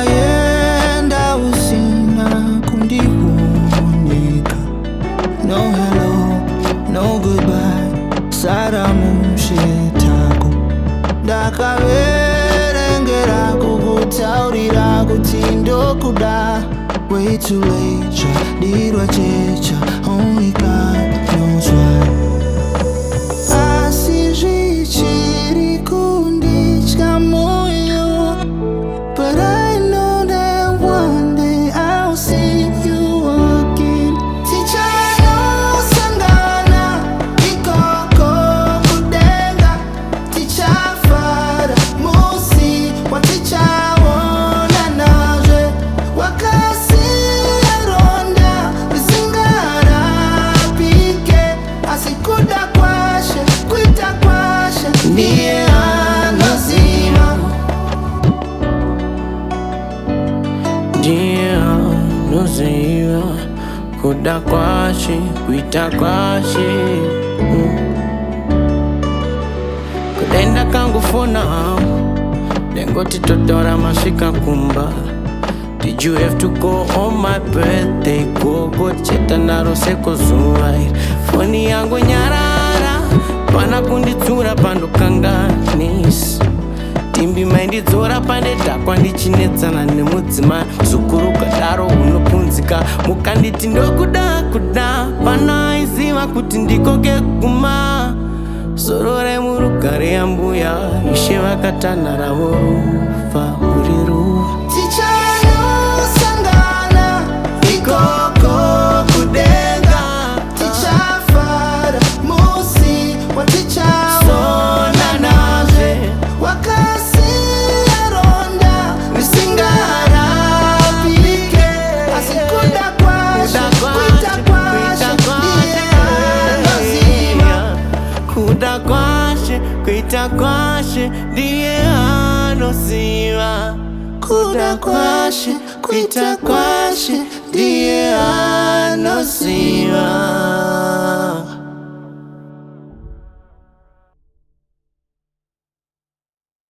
Wakayenda usina kundihunika. No hello, no goodbye, saramu shitako. Ndakaverengera kukutaurira kuti ndokuda. Way too late, chadirwa checha, only God knows why. Asi zvichiri kunditya moyo, but I know that one day I'll see you again. Tichanosangana ikoko kudenga, tichafara musi watichaona nazve. Wakasiyaronda risingarapike, asi kuda kwashe, kuita kwashe ndiye anoziva. Noziva kuda kwashe, kuita kwashe. Kudenda kangufuna dengoti totora masvika kumba. Did you have to go on my birthday? Go cheta naro seko zuwa. Foni yangu nyarara pana kunditsura pandokanganisa. Timbi maindidzora pane dhakwa ndichinetsana nemudzima. Zukuru kadaro unopunzika mukanditi ndokuda kuda. Pana aiziva kuti ndikoke kuma. Zorore murugare yambuya ishe vakatanhara vorufa uriruva. Tichanosangana ikoko kudenga, tichafara musi watichaona nazve. Wakasiyaronda risingarapike, asi kuda kwashe, kuita kwashe ndiye anoziva. Kuda kwashe, kuita kwashe ndiye anoziva. Kuda kwashe, kuita kwashe ndiye anoziva.